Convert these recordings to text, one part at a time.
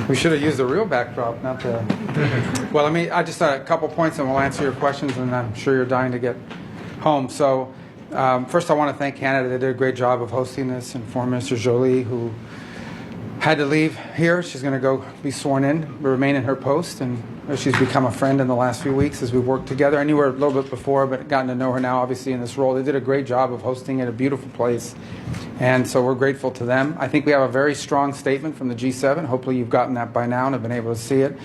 We should have used the real backdrop, not the... Well, I just a couple points and we'll answer your questions, and I'm sure you're dying to get home. So first I want to thank Canada. They did a great job of hosting this, and Foreign Minister Jolie, who had to leave here. She's going to go be sworn in, remain in her post, and she's become a friend in the last few weeks as we've worked together. I knew her a little bit before, but gotten to know her now, obviously, in this role. They did a great job of hosting it, a beautiful place, and so we're grateful to them. I think we have a very strong statement from the G7. Hopefully you've gotten that by now and have been able to see it.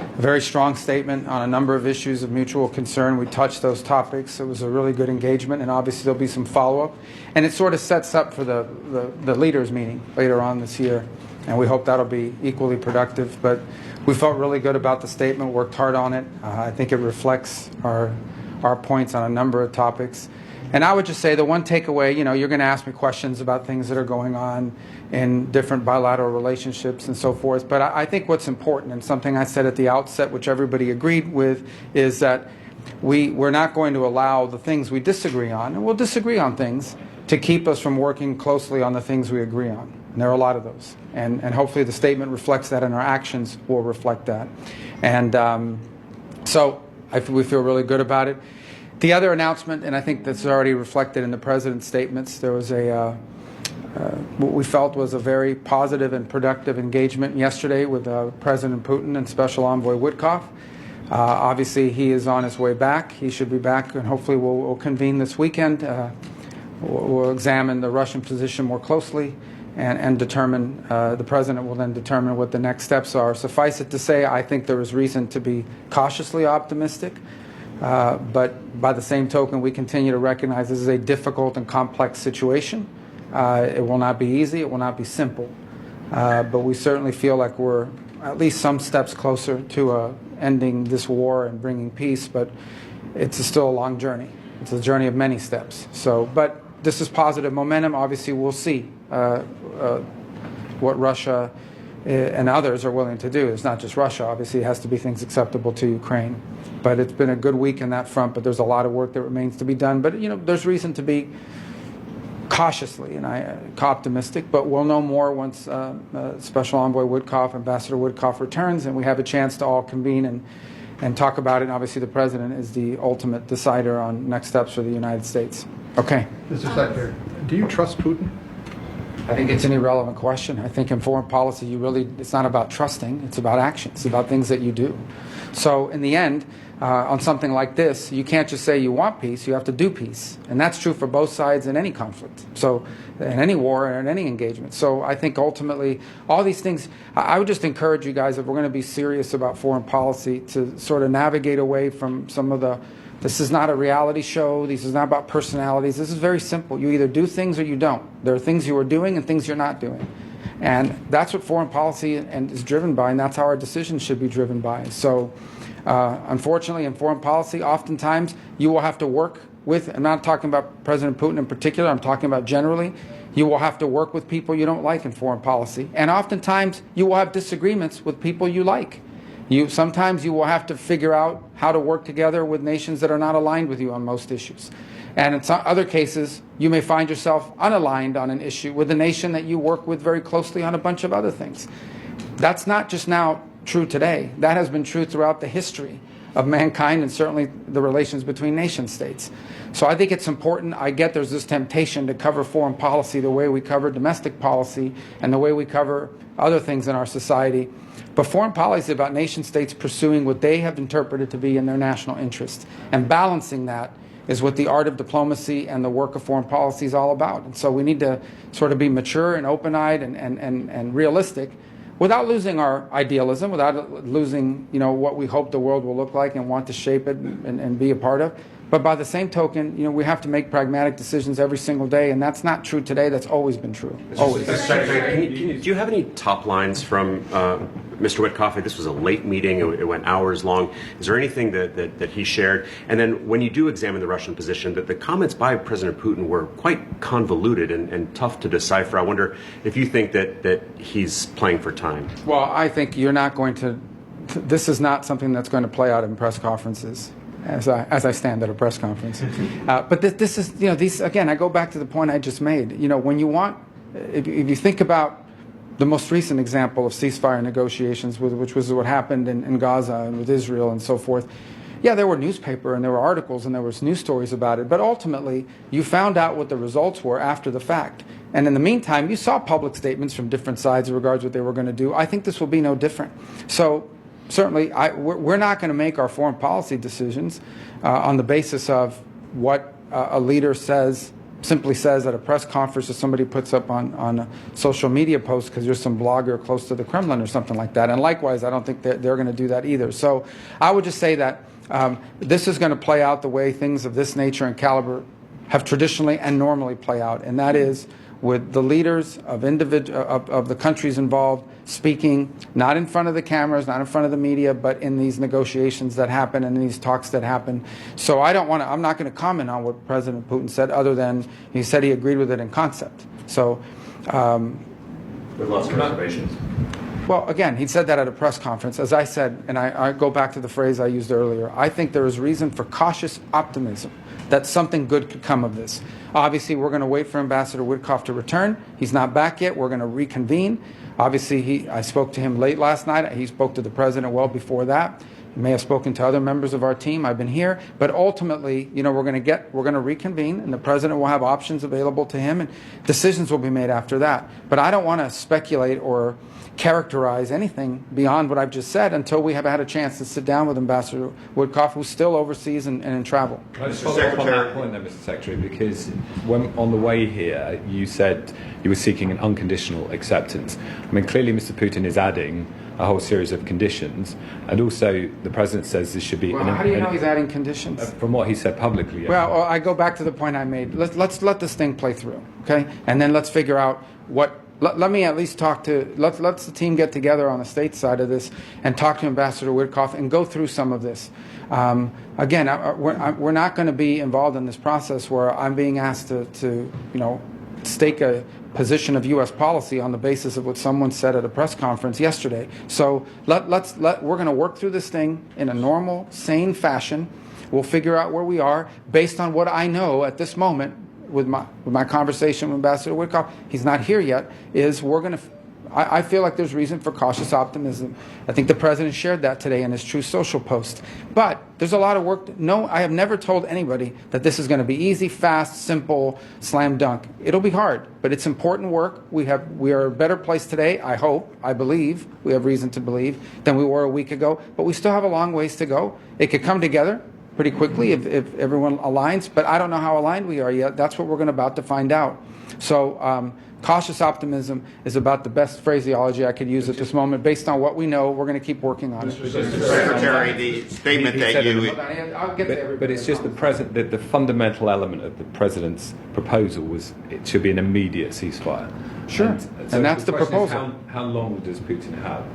A very strong statement on a number of issues of mutual concern. We touched those topics. It was a really good engagement, and obviously there'll be some follow-up. And it sort of sets up for the leaders' meeting later on this year, and we hope that'll be equally productive. But we felt really good about the statement, worked hard on it. I think it reflects our points on a number of topics. And I would just say the one takeaway, you're going to ask me questions about things that are going on in different bilateral relationships and so forth. But I think what's important, and something I said at the outset, which everybody agreed with, is that we're not going to allow the things we disagree on, and we'll disagree on things, to keep us from working closely on the things we agree on. And there are a lot of those. And hopefully the statement reflects that, and our actions will reflect that. And so we feel really good about it. The other announcement, and I think that's already reflected in the President's statements, there was what we felt was a very positive and productive engagement yesterday with President Putin and Special Envoy Witkoff. Obviously, he is on his way back. He should be back, and hopefully we'll convene this weekend. We'll examine the Russian position more closely and determine, the President will then determine what the next steps are. Suffice it to say, I think there is reason to be cautiously optimistic. But by the same token, we continue to recognize this is a difficult and complex situation. It will not be easy. It will not be simple. But we certainly feel like we're at least some steps closer to ending this war and bringing peace. But it's still a long journey. It's a journey of many steps. But this is positive momentum. Obviously, we'll see what Russia and others are willing to do. It's not just Russia. Obviously, it has to be things acceptable to Ukraine. But it's been a good week in that front, but there's a lot of work that remains to be done. But, there's reason to be cautiously and optimistic, but we'll know more once Special Envoy Witkoff, Ambassador Witkoff returns, and we have a chance to all convene and talk about it. And obviously, the President is the ultimate decider on next steps for the United States. Okay. Mr. Secretary, do you trust Putin? I think it's an irrelevant question. I think in foreign policy, it's not about trusting, it's about action. It's about things that you do. So in the end, on something like this, you can't just say you want peace, you have to do peace. And that's true for both sides in any conflict. So in any war and in any engagement. So I think ultimately, all these things, I would just encourage you guys, if we're going to be serious about foreign policy, to sort of navigate away from some of this is not a reality show. This is not about personalities. This is very simple. You either do things or you don't. There are things you are doing and things you're not doing. And that's what foreign policy is driven by, and that's how our decisions should be driven by. So unfortunately, in foreign policy, oftentimes you will have to work with, I'm not talking about President Putin in particular, I'm talking about generally, you will have to work with people you don't like in foreign policy. And oftentimes you will have disagreements with people you like. Sometimes you will have to figure out how to work together with nations that are not aligned with you on most issues. And in some other cases, you may find yourself unaligned on an issue with a nation that you work with very closely on a bunch of other things. That's not just now true today. That has been true throughout the history of mankind and certainly the relations between nation states. So I think it's important. I get there's this temptation to cover foreign policy the way we cover domestic policy and the way we cover other things in our society. But foreign policy is about nation states pursuing what they have interpreted to be in their national interest. And balancing that is what the art of diplomacy and the work of foreign policy is all about. And so we need to sort of be mature and open-eyed and realistic without losing our idealism, without losing what we hope the world will look like and want to shape it and be a part of. But by the same token, we have to make pragmatic decisions every single day, and that's not true today. That's always been true. Always. Do you have any top lines from Mr. Witkoff? This was a late meeting. It went hours long. Is there anything that he shared? And then when you do examine the Russian position, that the comments by President Putin were quite convoluted and tough to decipher. I wonder if you think that he's playing for time. Well, I think you're not going to. This is not something that's going to play out in press conferences. As I stand at a press conference. But this is, these, again, I go back to the point I just made. When you want, if you think about the most recent example of ceasefire negotiations, which was what happened in Gaza and with Israel and so forth. Yeah, there were newspaper and there were articles and there was news stories about it, but ultimately you found out what the results were after the fact. And in the meantime, you saw public statements from different sides in regards to what they were going to do. I think this will be no different. So certainly, we're not going to make our foreign policy decisions on the basis of what a leader simply says at a press conference or somebody puts up on a social media post because there's some blogger close to the Kremlin or something like that. And likewise, I don't think they're going to do that either. So I would just say that this is going to play out the way things of this nature and caliber have traditionally and normally play out, and that is with the leaders of the countries involved speaking, not in front of the cameras, not in front of the media, but in these negotiations that happen and in these talks that happen. So I'm not going to comment on what President Putin said, other than he said he agreed with it in concept. So, with lots of reservations. well, again, he said that at a press conference. As I said, and I go back to the phrase I used earlier, I think there is reason for cautious optimism that something good could come of this. Obviously, we're going to wait for Ambassador Witkoff to return. He's not back yet. We're going to reconvene. Obviously, I spoke to him late last night. He spoke to the president well before that. He may have spoken to other members of our team. I've been here. But ultimately, we're going to reconvene, and the president will have options available to him, and decisions will be made after that. But I don't want to speculate or characterize anything beyond what I've just said until we have had a chance to sit down with Ambassador Witkoff, who's still overseas and in travel. Can I just follow up on that point then, Mr. Secretary, because when on the way here you said you were seeking an unconditional acceptance. I mean, clearly Mr. Putin is adding a whole series of conditions, and also the President says this should be... Well, how do you know he's adding conditions? From what he said publicly. Yeah. Well, I go back to the point I made. Let's let this thing play through, okay? And then let's figure out what... Let me at least talk to... Let's the team get together on the state side of this and talk to Ambassador Witkoff and go through some of this. Again, we're not going to be involved in this process where I'm being asked to stake a position of U.S. policy on the basis of what someone said at a press conference yesterday. So we're going to work through this thing in a normal, sane fashion. We'll figure out where we are based on what I know at this moment with my conversation with Ambassador Witkoff. He's not here yet. I feel like there's reason for cautious optimism. I think the President shared that today in his True Social post. But there's a lot of work. No, I have never told anybody that this is going to be easy, fast, simple, slam dunk. It'll be hard, but it's important work. We are a better place today, I hope, I believe, we have reason to believe, than we were a week ago. But we still have a long ways to go. It could come together pretty quickly if everyone aligns, but I don't know how aligned we are yet. That's what we're about to find out. So cautious optimism is about the best phraseology I could use at this moment. Based on what we know, we're going to keep working on it. Secretary, the statement that you... I'll get to everybody. But it's just the fundamental element of the President's proposal was it should be an immediate ceasefire. Sure, and that's the question is proposal. how long does Putin have?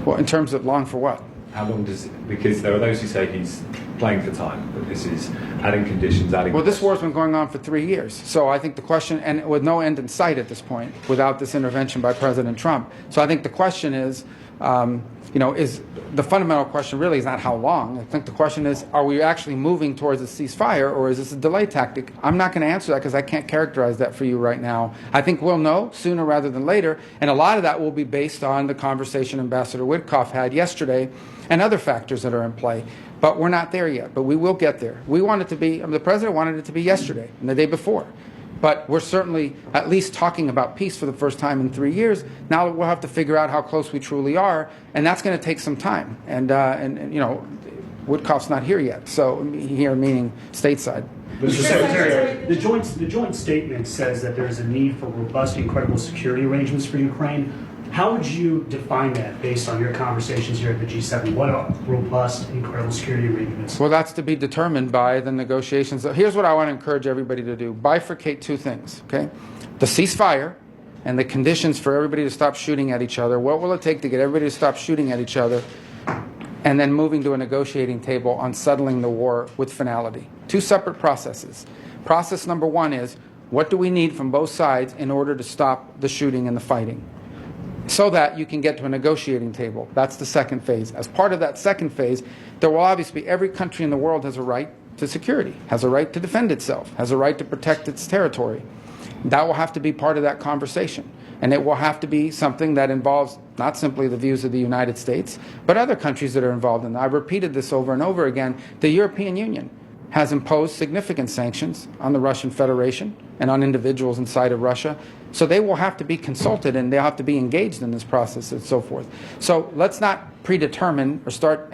Well, in terms of long for what? How long does it, because there are those who say he's playing for time, but this is adding conditions, adding... Well, this war's been going on for 3 years. So I think the question, and with no end in sight at this point, without this intervention by President Trump. So I think the question is, is the fundamental question really is not how long. I think the question is, are we actually moving towards a ceasefire, or is this a delay tactic? I'm not going to answer that because I can't characterize that for you right now. I think we'll know sooner rather than later, and a lot of that will be based on the conversation Ambassador Witkoff had yesterday and other factors that are in play. But we're not there yet, but we will get there. We want it to be, the President wanted it to be yesterday and the day before. But we're certainly at least talking about peace for the first time in 3 years. Now we'll have to figure out how close we truly are, and that's going to take some time. And Witkoff's not here yet, so here meaning stateside. Mr. Secretary, the joint statement says that there is a need for robust and credible security arrangements for Ukraine. How would you define that based on your conversations here at the G7? What are robust and credible security arrangements? Well, that's to be determined by the negotiations. Here's what I want to encourage everybody to do. Bifurcate two things, okay? The ceasefire and the conditions for everybody to stop shooting at each other. What will it take to get everybody to stop shooting at each other? And then moving to a negotiating table on settling the war with finality. Two separate processes. Process number one is, what do we need from both sides in order to stop the shooting and the fighting, so that you can get to a negotiating table? That's the second phase. As part of that second phase, there will obviously be every country in the world has a right to security, has a right to defend itself, has a right to protect its territory. That will have to be part of that conversation. And it will have to be something that involves not simply the views of the United States, but other countries that are involved in that. I've repeated this over and over again. The European Union has imposed significant sanctions on the Russian Federation and on individuals inside of Russia. So they will have to be consulted and they'll have to be engaged in this process and so forth. So let's not predetermine or start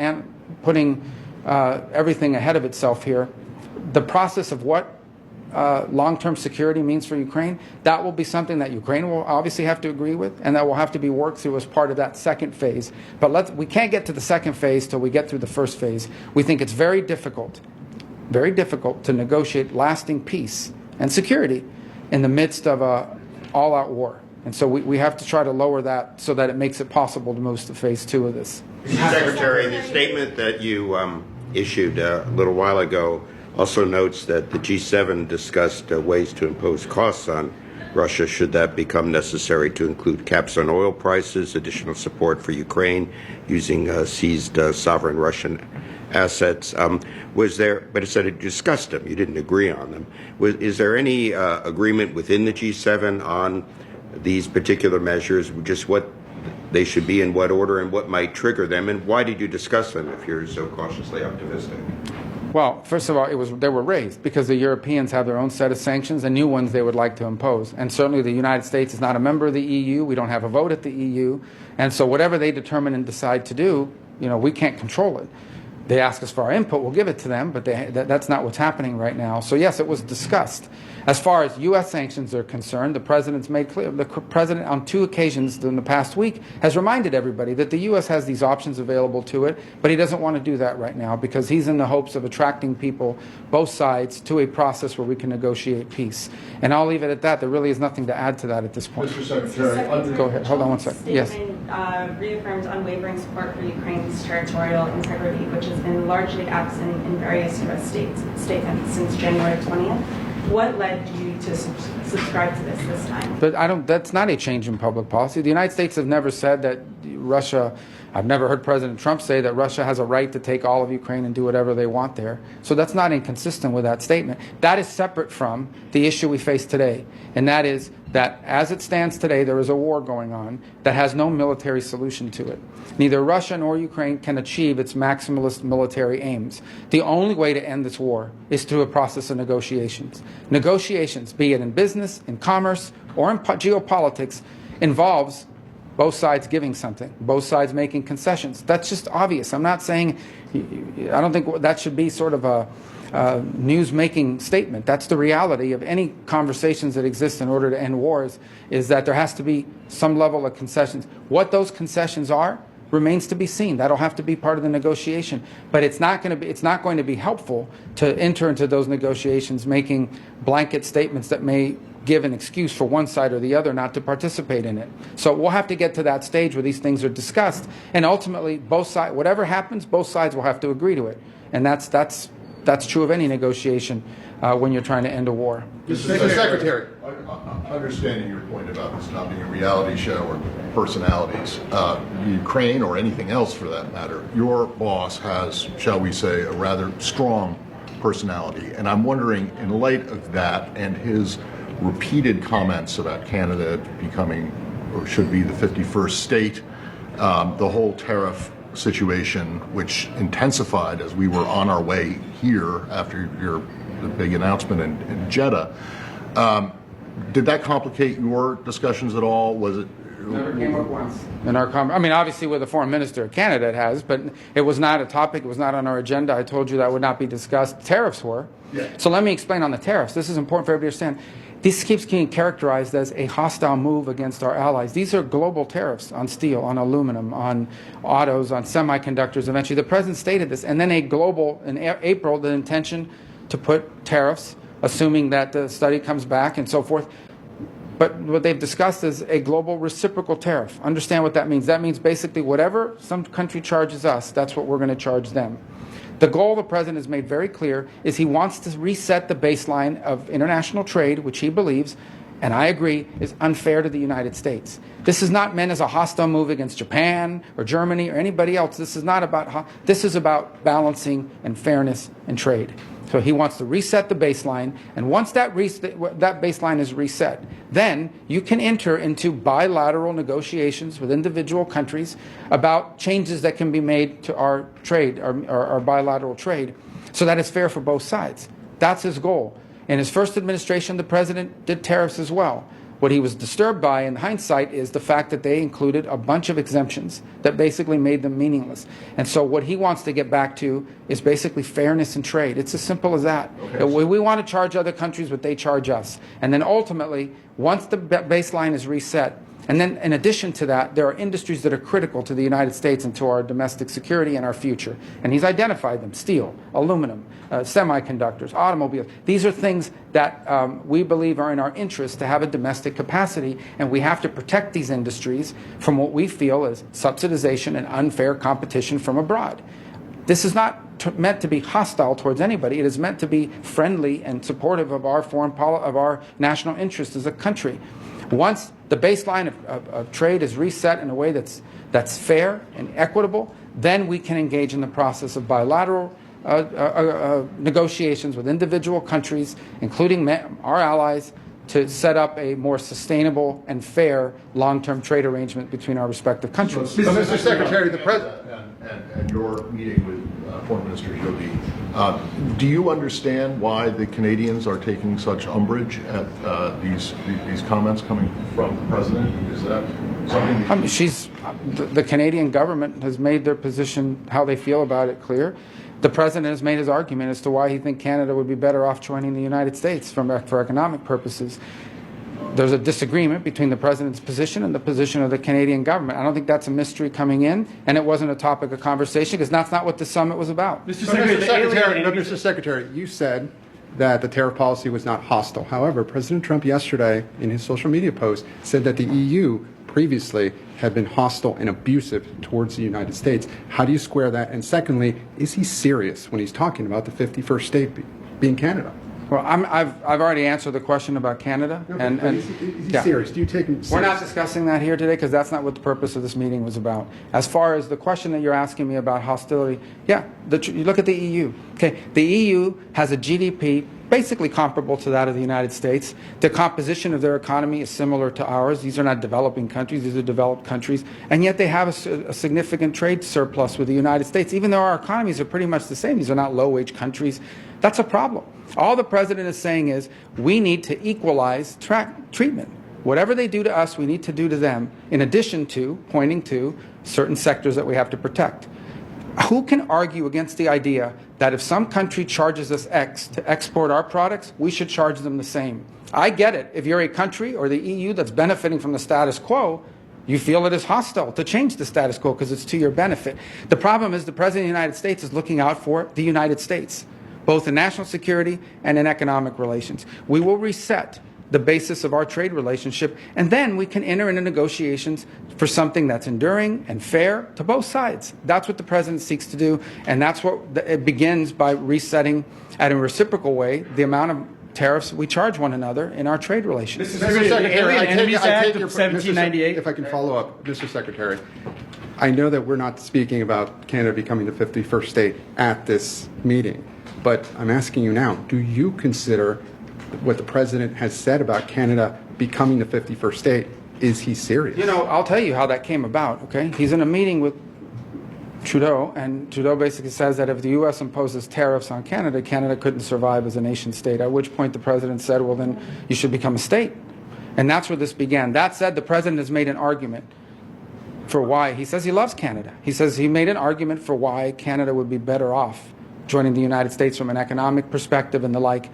putting everything ahead of itself here. The process of what long-term security means for Ukraine, that will be something that Ukraine will obviously have to agree with, and that will have to be worked through as part of that second phase. But we can't get to the second phase till we get through the first phase. We think it's very difficult to negotiate lasting peace and security in the midst of a all-out war. And so we have to try to lower that so that it makes it possible to move to phase 2 of this. Mr. Secretary, the statement that you issued a little while ago also notes that the G7 discussed ways to impose costs on Russia should that become necessary, to include caps on oil prices, additional support for Ukraine using seized sovereign Russian assets. Was there, but it said it discussed them, you didn't agree on them. Is there any agreement within the G7 on these particular measures, just what they should be in what order and what might trigger them, and why did you discuss them if you're so cautiously optimistic? Well, first of all, they were raised because the Europeans have their own set of sanctions and new ones they would like to impose. And certainly the United States is not a member of the EU. We don't have a vote at the EU. And so whatever they determine and decide to do, we can't control it. They ask us for our input, we'll give it to them, but that's not what's happening right now. So yes, it was discussed. As far as U.S. sanctions are concerned, the President's made clear, the President on 2 occasions in the past week has reminded everybody that the U.S. has these options available to it, but he doesn't want to do that right now because he's in the hopes of attracting people, both sides, to a process where we can negotiate peace. And I'll leave it at that. There really is nothing to add to that at this point. Mr. Secretary, Go ahead. Hold on one second. Yes. Reaffirmed unwavering support for Ukraine's territorial integrity, which has been largely absent in various U.S. statements since January 20th. What led you to subscribe to this time? But that's not a change in public policy. The United States have never said that Russia, I've never heard President Trump say that Russia has a right to take all of Ukraine and do whatever they want there. So that's not inconsistent with that statement. That is separate from the issue we face today. And that is that as it stands today, there is a war going on that has no military solution to it. Neither Russia nor Ukraine can achieve its maximalist military aims. The only way to end this war is through a process of negotiations. Negotiations, be it in business, in commerce, or in geopolitics, involves both sides giving something, both sides making concessions. That's just obvious. I'm not saying, I don't think that should be sort of a news-making statement. That's the reality of any conversations that exist in order to end wars, is that there has to be some level of concessions. What those concessions are remains to be seen. That'll have to be part of the negotiation. But it's not going to be helpful to enter into those negotiations making blanket statements that may give an excuse for one side or the other not to participate in it. So we'll have to get to that stage where these things are discussed, and ultimately both sides, whatever happens, both sides will have to agree to it. And that's true of any negotiation when you're trying to end a war. Mr. Secretary. Understanding your point about this not being a reality show or personalities, Ukraine or anything else for that matter, your boss has, shall we say, a rather strong personality. And I'm wondering, in light of that and his repeated comments about Canada becoming, or should be, the 51st state, the whole tariff situation, which intensified as we were on our way here after the big announcement in Jeddah. Did that complicate your discussions at all? Was it? Never came up once in our I mean, obviously with the foreign minister of Canada it has, but it was not a topic. It was not on our agenda. I told you that would not be discussed. Tariffs were. Yeah. So let me explain on the tariffs. This is important for everybody to understand. This keeps being characterized as a hostile move against our allies. These are global tariffs on steel, on aluminum, on autos, on semiconductors. Eventually, the president stated this, and then in April, the intention to put tariffs, assuming that the study comes back and so forth. But what they've discussed is a global reciprocal tariff. Understand what that means. That means basically whatever some country charges us, that's what we're going to charge them. The goal the president has made very clear is he wants to reset the baseline of international trade, which he believes, and I agree, is unfair to the United States. This is not meant as a hostile move against Japan or Germany or anybody else. This is not about. This is about balancing and fairness in trade. So he wants to reset the baseline, and once that baseline is reset, then you can enter into bilateral negotiations with individual countries about changes that can be made to our trade, our bilateral trade, so that it's fair for both sides. That's his goal. In his first administration, the president did tariffs as well. What he was disturbed by in hindsight is the fact that they included a bunch of exemptions that basically made them meaningless. And so what he wants to get back to is basically fairness in trade. It's as simple as that. Okay. We want to charge other countries what they charge us. And then ultimately, once the baseline is reset, and then in addition to that, there are industries that are critical to the United States and to our domestic security and our future. And he's identified them: steel, aluminum, semiconductors, automobiles. These are things that we believe are in our interest to have a domestic capacity, and we have to protect these industries from what we feel is subsidization and unfair competition from abroad. This is not meant to be hostile towards anybody. It is meant to be friendly and supportive of our of our national interest as a country. Once the baseline of trade is reset in a way that's fair and equitable, then we can engage in the process of bilateral negotiations with individual countries, including our allies, to set up a more sustainable and fair long-term trade arrangement between our respective countries. So, Mr. Secretary, the President and your meeting with Foreign Minister Joby, do you understand why the Canadians are taking such umbrage at these comments coming from the President? Is that something? The Canadian government has made their position, how they feel about it, clear. The President has made his argument as to why he thinks Canada would be better off joining the United States for economic purposes. There's a disagreement between the President's position and the position of the Canadian government. I don't think that's a mystery coming in, and it wasn't a topic of conversation because that's not what the summit was about. Mr. Secretary, you said that the tariff policy was not hostile. However, President Trump yesterday in his social media post said that the EU previously had been hostile and abusive towards the United States. How do you square that? And secondly, is he serious when he's talking about the 51st state being Canada? Well, I've already answered the question about Canada. Is he serious? Do you take him seriously? We're not discussing that here today because that's not what the purpose of this meeting was about. As far as the question that you're asking me about hostility, yeah, you look at the EU. Okay, the EU has a GDP basically comparable to that of the United States. The composition of their economy is similar to ours. These are not developing countries, these are developed countries. And yet they have a significant trade surplus with the United States, even though our economies are pretty much the same. These are not low-wage countries. That's a problem. All the President is saying is we need to equalize treatment. Whatever they do to us, we need to do to them, in addition to pointing to certain sectors that we have to protect. Who can argue against the idea that if some country charges us X to export our products, we should charge them the same? I get it. If you're a country or the EU that's benefiting from the status quo, you feel it is hostile to change the status quo because it's to your benefit. The problem is the President of the United States is looking out for the United States, both in national security and in economic relations. We will reset the basis of our trade relationship, and then we can enter into negotiations for something that's enduring and fair to both sides. That's what the President seeks to do, and that's what it begins by resetting, at a reciprocal way, the amount of tariffs we charge one another in our trade relations. Mr. Secretary, I take your 1798. If I can follow up, Mr. Secretary, I know that we're not speaking about Canada becoming the 51st state at this meeting, but I'm asking you now, do you consider what the President has said about Canada becoming the 51st state? Is he serious? You know, I'll tell you how that came about, okay? He's in a meeting with Trudeau, and Trudeau basically says that if the U.S. imposes tariffs on Canada, Canada couldn't survive as a nation state, at which point the President said, well, then you should become a state. And that's where this began. That said, the President has made an argument for why. He says he loves Canada. He says he made an argument for why Canada would be better off joining the United States from an economic perspective and the like.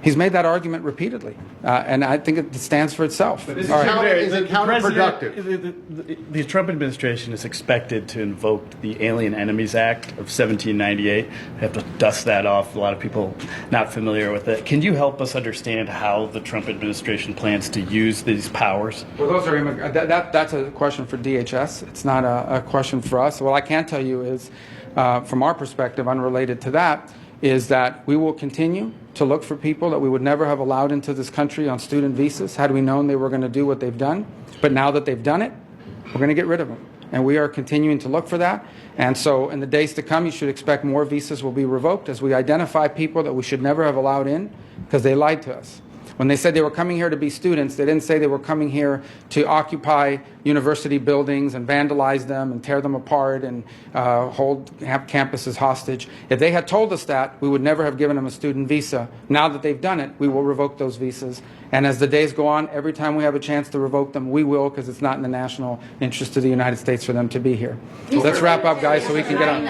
He's made that argument repeatedly, and I think it stands for itself. But is The it counterproductive? The Trump administration is expected to invoke the Alien Enemies Act of 1798. They have to dust that off. A lot of people not familiar with it. Can you help us understand how the Trump administration plans to use these powers? Well, those are that's a question for DHS. It's not a question for us. What I can tell you is, from our perspective, unrelated to that, is that we will continue to look for people that we would never have allowed into this country on student visas had we known they were going to do what they've done. But now that they've done it, we're going to get rid of them. and we are continuing to look for that. And so in the days to come, you should expect more visas will be revoked as we identify people that we should never have allowed in because they lied to us. When they said they were coming here to be students, they didn't say they were coming here to occupy university buildings and vandalize them and tear them apart and have campuses hostage. If they had told us that, we would never have given them a student visa. Now that they've done it, we will revoke those visas. And as the days go on, every time we have a chance to revoke them, we will, because it's not in the national interest of the United States for them to be here. Let's wrap up, guys, so we can get on.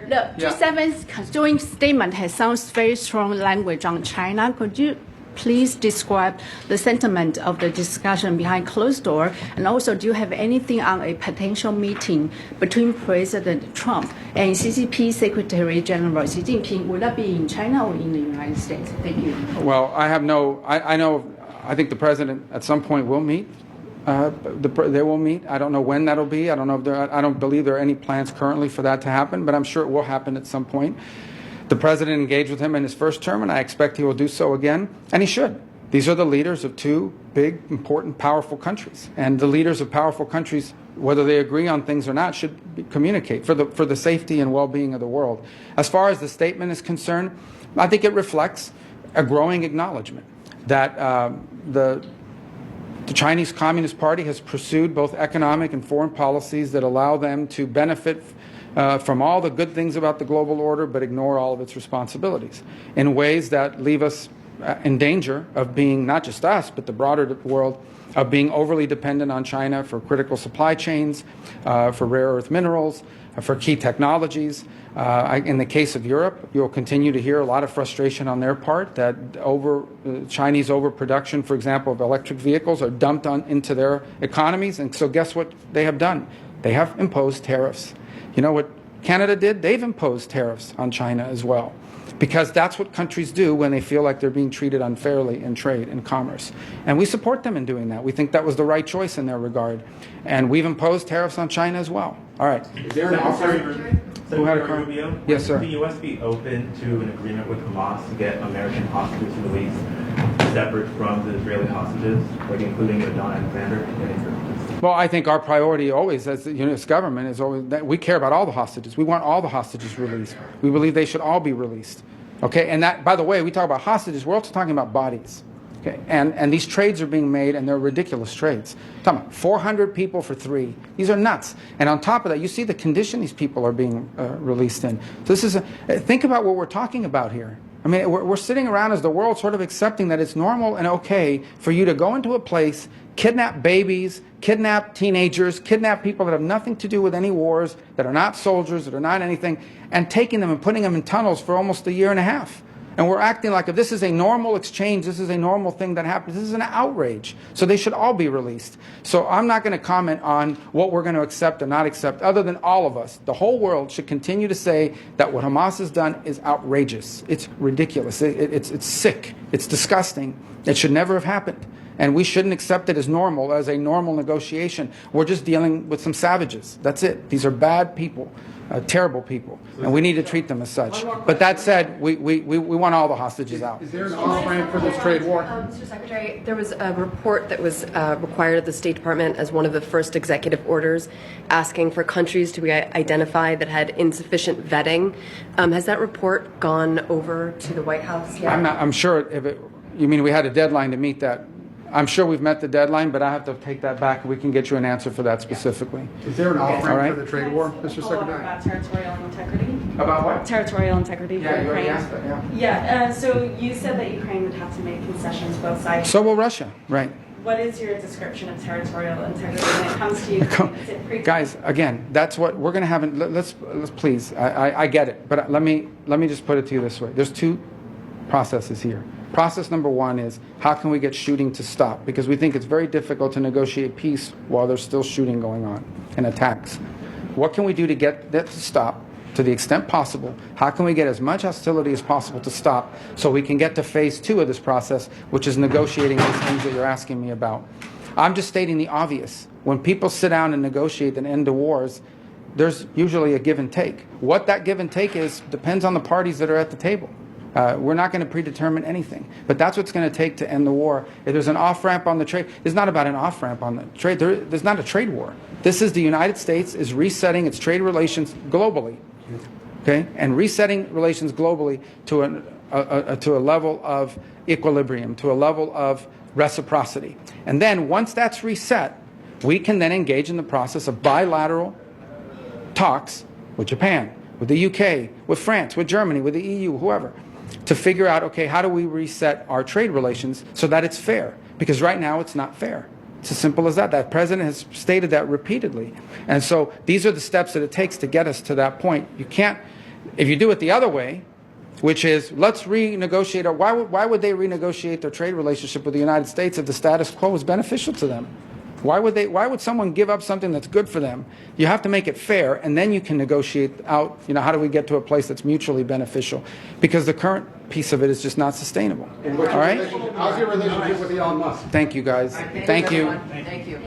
The G7's joint statement has sounds very strong language on China. Could you please describe the sentiment of the discussion behind closed door? And also, do you have anything on a potential meeting between President Trump and CCP Secretary General Xi Jinping? Will that be in China or in the United States? Thank you. Well, I think the president at some point will meet. They will meet. I don't know when that'll be. I don't believe there are any plans currently for that to happen, but I'm sure it will happen at some point. The president engaged with him in his first term, and I expect he will do so again, and he should. These are the leaders of two big, important, powerful countries, and the leaders of powerful countries, whether they agree on things or not, should communicate for the safety and well-being of the world. As far as the statement is concerned, I think it reflects a growing acknowledgement that the Chinese Communist Party has pursued both economic and foreign policies that allow them to benefit from all the good things about the global order, but ignore all of its responsibilities in ways that leave us in danger of being, not just us, but the broader world, of being overly dependent on China for critical supply chains, for rare earth minerals, for key technologies. In the case of Europe, you'll continue to hear a lot of frustration on their part that Chinese overproduction, for example, of electric vehicles are dumped into their economies. And so guess what they have done? They have imposed tariffs. You know what Canada did? They've imposed tariffs on China as well, because that's what countries do when they feel like they're being treated unfairly in trade and commerce. And we support them in doing that. We think that was the right choice in their regard. And we've imposed tariffs on China as well. All right. Is there an offer? Senator Rubio, yes, sir. Would the U.S. be open to an agreement with Hamas to get American hostages released separate from the Israeli hostages, like including Don Alexander? Well, I think our priority always as the U.S. government is always that we care about all the hostages. We want all the hostages released. We believe they should all be released. Okay, and that, by the way, we talk about hostages, we're also talking about bodies. Okay, and these trades are being made, and they're ridiculous trades. I'm talking about 400 people for 3. These are nuts. And on top of that, you see the condition these people are being released in. So this is think about what we're talking about here. I mean, we're sitting around as the world sort of accepting that it's normal and okay for you to go into a place, kidnap babies, kidnap teenagers, kidnap people that have nothing to do with any wars, that are not soldiers, that are not anything, and taking them and putting them in tunnels for almost a year and a half. And we're acting like if this is a normal exchange, this is a normal thing that happens. This is an outrage. So they should all be released. So I'm not going to comment on what we're going to accept or not accept, other than all of us. The whole world should continue to say that what Hamas has done is outrageous. It's ridiculous. It's sick. It's disgusting. It should never have happened. And we shouldn't accept it as normal, as a normal negotiation. We're just dealing with some savages. That's it. These are bad people. Terrible people, and we need to treat them as such. But that said, we want all the hostages out. Is there an off-ramp for this trade war? Mr. Secretary, there was a report that was required of the State Department as one of the first executive orders asking for countries to be identified that had insufficient vetting. Has that report gone over to the White House yet? I'm sure you mean we had a deadline to meet that. I'm sure we've met the deadline, but I have to take that back, and we can get you an answer for that specifically. Is there an off-ramp right. for the trade war, Mr. Secretary? About territorial integrity. About what? Territorial integrity Yeah, for you already Ukraine. asked that, yeah. Yeah, so you said that Ukraine would have to make concessions both sides. So will Russia, right. What is your description of territorial integrity when it comes to Ukraine? Is it Guys, again, that's what we're going to have. Let's please. I get it, but let me just put it to you this way. There's 2 processes here. Process number 1 is how can we get shooting to stop? Because we think it's very difficult to negotiate peace while there's still shooting going on and attacks. What can we do to get that to stop to the extent possible? How can we get as much hostility as possible to stop so we can get to phase 2 of this process, which is negotiating those things that you're asking me about? I'm just stating the obvious. When people sit down and negotiate an end to wars, there's usually a give and take. What that give and take is depends on the parties that are at the table. We're not going to predetermine anything. But that's what's going to take to end the war. If there's an off-ramp on the trade, it's not about an off-ramp on the trade. There's not a trade war. This is the United States is resetting its trade relations globally, okay, and resetting relations globally to a level of equilibrium, to a level of reciprocity. And then once that's reset, we can then engage in the process of bilateral talks with Japan, with the UK, with France, with Germany, with the EU, whoever, to figure out, okay, how do we reset our trade relations so that it's fair? Because right now it's not fair. It's as simple as that. That president has stated that repeatedly. And so these are the steps that it takes to get us to that point. You can't, if you do it the other way, which is let's renegotiate, why would they renegotiate their trade relationship with the United States if the status quo is beneficial to them? Why would someone give up something that's good for them? You have to make it fair, and then you can negotiate out, how do we get to a place that's mutually beneficial? Because the current piece of it is just not sustainable. All right? How's your relationship with Elon Musk? Thank you, guys. Thank you. Thank you.